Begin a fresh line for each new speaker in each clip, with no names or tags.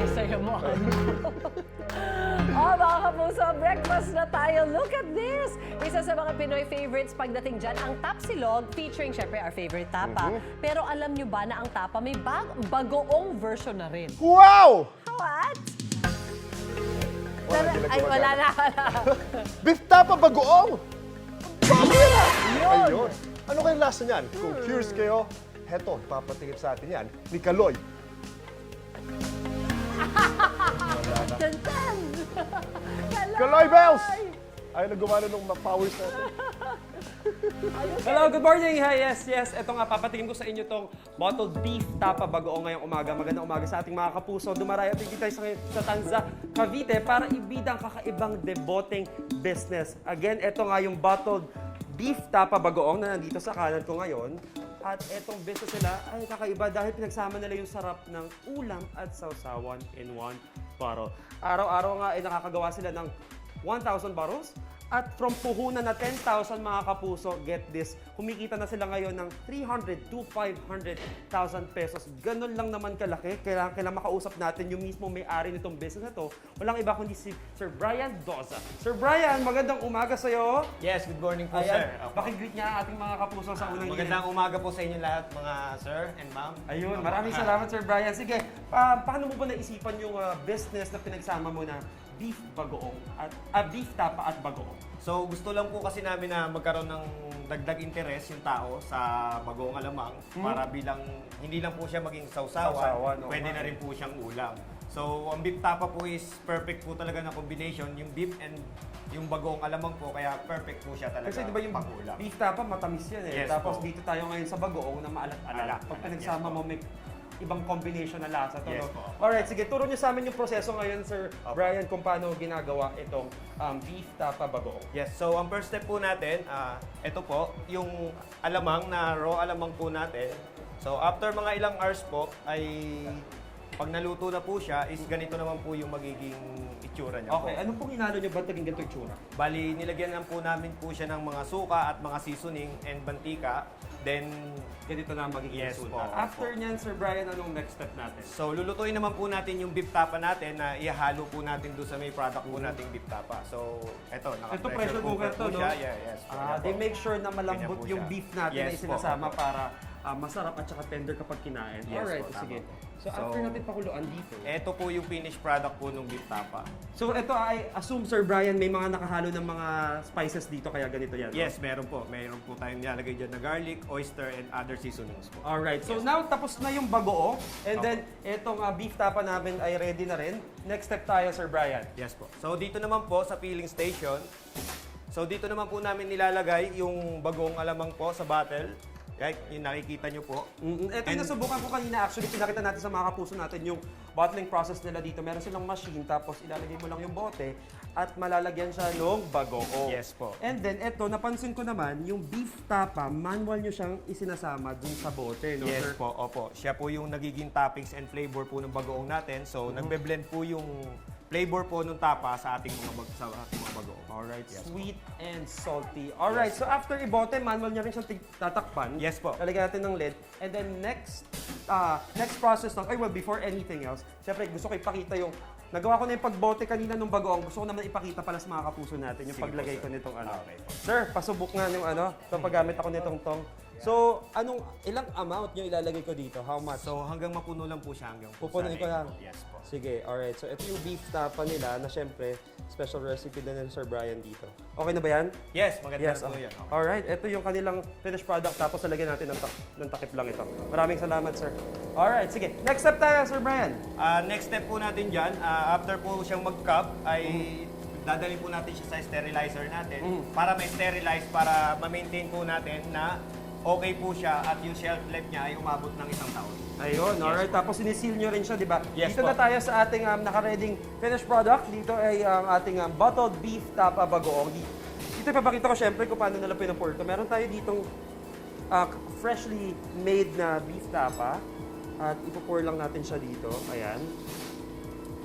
saya-saya mo, ano? Oh, mga kapuso, breakfast na tayo. Look at this! Isa sa mga Pinoy favorites pagdating dyan, ang tapsilog, featuring syempre our favorite tapa. Pero alam nyo ba na ang tapa may bagoong version na rin?
Wow!
What?
Wala, di
Ay, wala na.
Beef tapa bagoong! Pamira!
Yun!
Ayun. Ano kayong lasa niyan? Kung curious kayo, heto, papatingin sa atin yan ni Kaloy.
Tantan!
Kaloy Bells! Ayaw na gumana nung powers natin.
Hello, good morning. Hi, yes. Ito nga, papatingin ko sa inyo tong bottled beef tapa bagoong ngayong umaga. Magandang umaga sa ating mga kapuso. Dumarayo at tayo sa Tanza, Cavite para ibida ang kakaibang deboteng business. Again, ito nga yung bottled beef tapa bagoong na nandito sa kanan ko ngayon. At etong business nila ay kakaiba dahil pinagsama nila yung sarap ng ulam at sausawan in one bottle. Araw-araw nga ay nakakagawa sila ng 1,000 bottles. At from puhunan na 10,000 mga kapuso, get this, kumikita na sila ngayon ng 300 to 500,000 pesos. Ganun lang naman kalaki. Kailangan makausap natin yung mismo may-ari nitong business na to. Walang iba kundi si Sir Brian Doza. Sir Brian, magandang umaga sa'yo.
Yes, good morning po,
Ayan,
sir. Opo.
pakigreet niya ang ating mga kapuso sa unang
Magandang umaga po sa inyo lahat, mga sir and ma'am.
Ayun, maraming salamat Sir Brian. Sige, paano mo ba naisipan yung business na pinagsama mo na beef bagoong at beef tapa at bagoong?
So, gusto lang po kasi namin na magkaroon ng dagdag interes yung tao sa bagoong alamang para bilang hindi lang po siya maging
Sausawan,
sausawan,
oo.
pwede na rin po siyang ulam. So, ang beef tapa po is perfect po talaga na combination, yung beef and yung bagoong alamang po, kaya perfect po siya talaga.
Kasi di ba yung
pang-ulam.
beef tapa matamis yan eh.
Yes
Tapos
po.
dito tayo ngayon sa bagoong na maalat-alat. Pag
Alat,
pinagsama
yes po.
mo, may ibang combination na lasa to.
Yes
No?
po.
Alright, sige, turo niyo sa amin yung proseso ngayon, Sir
Opo.
Brian, kung paano ginagawa itong beef tapa bagoong.
Yes, so ang first step po natin, ito po, yung alamang na raw alamang po natin. So after mga ilang hours po, ay pag naluto na po siya, is ganito naman po yung magiging itsura niya
Okay,
po.
ano pong inalo niyo ba naging ganito yung tsura?
Bali, nilagyan lang po namin po siya ng mga suka at mga seasoning and mantika. Then,
Ganito na ang magiging
Yes
resulta.
po,
After
opo.
niyan, Sir Brian, anong next step natin?
so lulutuin naman po natin yung beef tapa natin na ihalo po natin doon sa may product po nating beef tapa. So, eto,
Ito
naka-pressure
pressure cooker to,
po
no?
siya. Yeah, yes. po, yan
They
po.
make sure na malambot
Ganyan po
yung
siya.
beef natin na
Yes po,
isinasama
opo.
para masarap at saka tender kapag kinain.
Yes
Alright,
po, tama
sige.
po.
So, after natin pakuluan dito.
Ito po yung finished product po ng beef tapa.
So, ito I assume, Sir Brian, may mga nakahalo ng mga spices dito kaya ganito yan. no?
Yes, meron po. Meron po tayong nilalagay dyan na garlic, oyster, and other seasonings po.
Alright, so
Yes.
now tapos na yung bagoong and
Opo.
then itong beef tapa namin ay ready na rin. Next step tayo, Sir Brian.
Yes po. So dito naman po sa filling station, so dito naman po namin nilalagay yung bagong alamang po sa bottle. Right? Yung nakikita nyo po.
Ito yung
And-
nasubukan ko kanina. Actually, pinakita natin sa mga kapuso natin yung bottling process nila dito. Meron silang machine, tapos ilalagay mo lang yung bote at malalagyan siya ng bagoong.
Yes po.
And then, ito, napansin ko naman, yung beef tapa, manual nyo siyang isinasama dun sa bote, no,
Yes
sir?
po, opo. Siya po yung nagiging toppings and flavor po ng bagoong natin. So nagbe-blend po yung flavor po ng tapa sa ating sa ating mga bagoong.
Alright,
Yes
sweet and salty. Alright, so after ibote, manual niya rin siyang tatakpan.
Yes po.
Lalagyan natin ng lid. And then next process lang, before anything else, syempre gusto ko ipakita yung, nagawa ko na yung pagbote kanina nung bagoong, gusto ko naman ipakita pala sa mga kapuso natin yung
Sige
paglagay
po,
ko
sir.
nitong
Okay po.
Sir, pasubok nga yung papagamit ako nitong tong. So, ilang amount nyo ilalagay ko dito? How much?
So hanggang mapuno lang po siya hanggang po
Pupunuin ko lang.
Yes po.
Sige, alright. So, ito yung beef tapa nila na syempre, special recipe din ni Sir Brian dito. Okay na ba yan?
Yes, maganda
Yes.
na po yan. Okay.
Alright, ito yung kanilang finished product tapos lalagyan natin ng takip lang ito. Maraming salamat, sir. Alright, sige. Next step tayo, Sir Brian.
Next step po natin dyan, after po siyang mag-cup, ay dadalhin po natin siya sa sterilizer natin para ma-sterilize, para ma-maintain po natin na okay po siya at yung shelf life niya ay umabot ng 1 taon.
Ayun,
Yes,
alright.
po.
Tapos sinisil nyo rin siya, di ba?
Yes,
Dito
po.
na tayo sa ating naka-reading finished product. Dito ay ang ating bottled beef tapa bagoong. Dito ipapakita ko syempre kung paano nila pinupur ito. Meron tayo ditong freshly made na beef tapa. At ipupur lang natin siya dito. Ayan.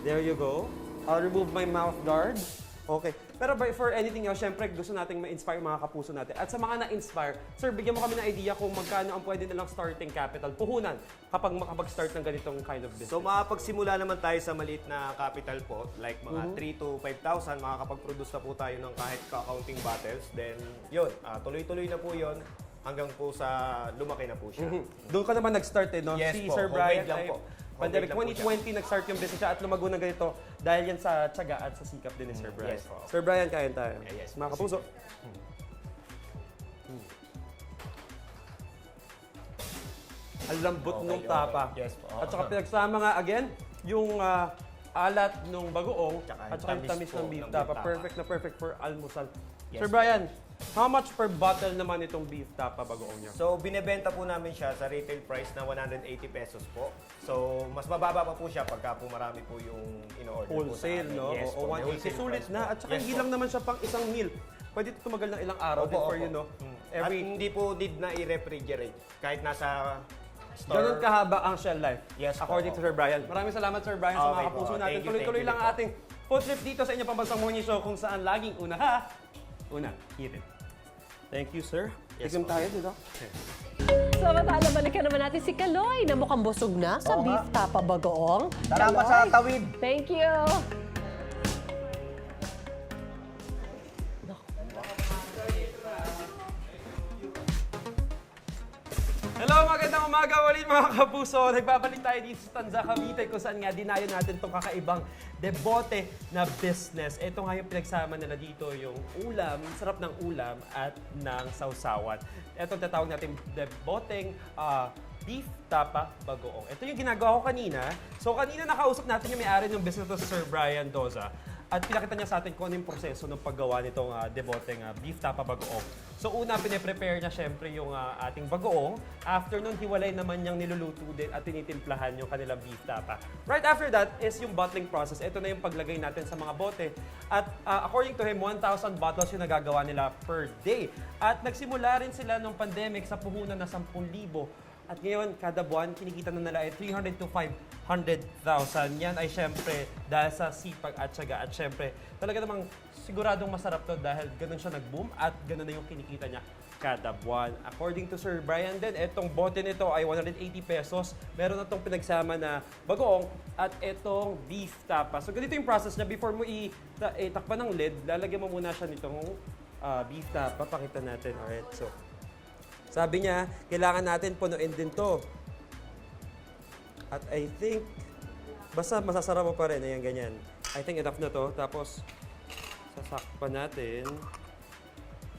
There you go. I'll remove my mouth guard. Okay. Pero for anything else, syempre gusto nating ma-inspire mga kapuso natin. At sa mga na-inspire, sir, bigyan mo kami ng idea kung magkano ang pwede nilang starting capital, puhunan, kapag makapag-start ng ganitong kind of business.
So makapagsimula naman tayo sa maliit na capital po, like mga 3 to 5,000, makakapag-produce na po tayo ng kahit kakaunting bottles. Then yun, tuloy-tuloy na po yun hanggang po sa lumaki na po siya.
Doon ka naman nag-start no?
Yes
Si
po,
Sir
homemade
Brian
lang
ay
po.
pandemic
Homemade lang po
2020 nag-start yung business siya at lumago na ganito dahil yan sa tiyaga at sa sikap din ni Sir Brian.
Yes po.
Sir Brian, kain tayo.
Yes,
Mga kapuso. Ang lambot
Okay,
nung
okay.
tapa.
Yes po.
At saka pinagsama nga again, yung alat nung bagoong
Tsaka
at saka yung tamis
po
ng beef
ng beef
tapa.
tapa.
Perfect na perfect for almusal.
Yes.
Sir Brian, how much per bottle naman itong beef tapa bagoong niya?
So, binebenta po namin siya sa retail price na 180 pesos po. So, mas mababa pa po siya pagka po marami po yung in-order po sa
Wholesale,
amin.
no?
Yes
O
po, may
180.
wholesale
Sulit
price
na.
po.
At saka
Yes
hindi
po.
lang naman siya pang isang meal. Pwede ito tumagal ng ilang araw din for you, no?
At hindi po need na i-refrigerate. Kahit nasa store.
Ganun kahaba ang shelf life.
Yes po,
according to
opo.
Sir Brian. Maraming salamat Sir Brian sa mga
Okay po.
kapuso natin.
Thank you,
Tuloy-tuloy
thank you
lang
po.
ang ating food trip dito sa inyong pambansang morning show kung saan laging una ka. Una, eat it. Thank you, sir.
Yes,
Tigam
po.
tayo dito.
Samantala, balikan naman natin si Kaloy na mukhang busog na sa beef tapa bagoong.
Salamat
Kaloy,
sa tawid.
Thank you.
Hello, magandang umaga ulit mga kapuso. Nagbabalik tayo dito sa Tanza, Cavite kung saan nga dinayo natin itong kakaibang debote na business. Ito nga yung pinagsama nila dito, yung ulam, sarap ng ulam at ng sausawan. Ito tatawag natin deboteng beef tapa bagoong. Ito yung ginagawa ko kanina. So kanina nakausap natin yung may-ari ng business to, Sir Brian Doza. At pinakita niya sa atin kung ano yung proseso ng paggawa nitong deboteng beef tapa bagoong. So una, pine-prepare niya syempre yung ating bagoong. After nun, hiwalay naman niyang niluluto din at tinitimplahan yung kanilang beef tapa. Right after that is yung bottling process. Ito na yung paglagay natin sa mga bote. At according to him, 1,000 bottles yung nagagawa nila per day. At nagsimula rin sila nung pandemic sa puhunan na 10,000. At ngayon, kada buwan, kinikita na nila ay 300 to 500,000. Yan ay syempre dahil sa sipag at syaga. At syempre, talaga namang siguradong masarap to dahil ganun siya nag-boom at ganun na yung kinikita niya kada buwan. According to Sir Brian din, etong bote nito ay 180 pesos. Meron na itong pinagsama na bagoong at etong beef tapa. So ganito yung process niya. Before mo itakpan ng lid, lalagyan mo muna siya nitong beef tapa. Pakita natin. Alright, so sabi niya, kailangan natin punuin din to. At I think, basta masasarap mo pa rin, ayan ganyan. I think enough na to. Tapos, sasakpan natin.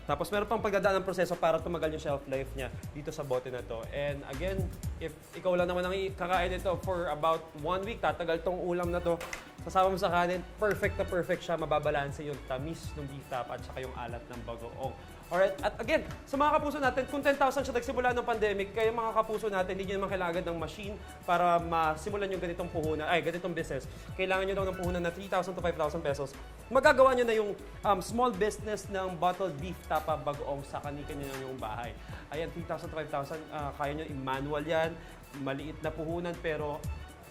Tapos meron pang pagdadaan ng proseso para tumagal yung shelf life niya dito sa bote na to. And again, if ikaw lang naman ang kakain ito for about 1 week, tatagal tong ulam na to. Kasama mo sa kanin, perfect na perfect siya. Mababalanse yung tamis ng beef tapa at saka yung alat ng bagoong. Alright, at again, sa mga kapuso natin, kung 10,000 siya nagsimula ng pandemic, kaya mga kapuso natin, hindi nyo naman kailangan ng machine para masimulan yung ganitong puhunan, ganitong business. Kailangan nyo daw ng puhunan na 3,000 to 5,000 pesos. Magagawa nyo na yung small business ng bottled beef tapa bagoong sa kanika nyo ng yung bahay. Ayan, 3,000 to 5,000, kaya nyo i-manual yan, maliit na puhunan, pero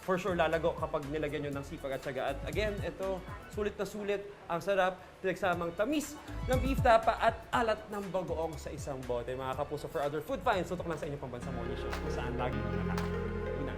for sure lalago kapag nilagyan nyo ng sipag at syaga. At again, ito, sulit na sulit, ang sarap, pinagsamang tamis ng beef tapa at alat ng bagoong sa isang bote. Mga kapuso, for other food finds, tutok lang sa inyong pambansang morning show kung saan lagi mo nakaka. Una.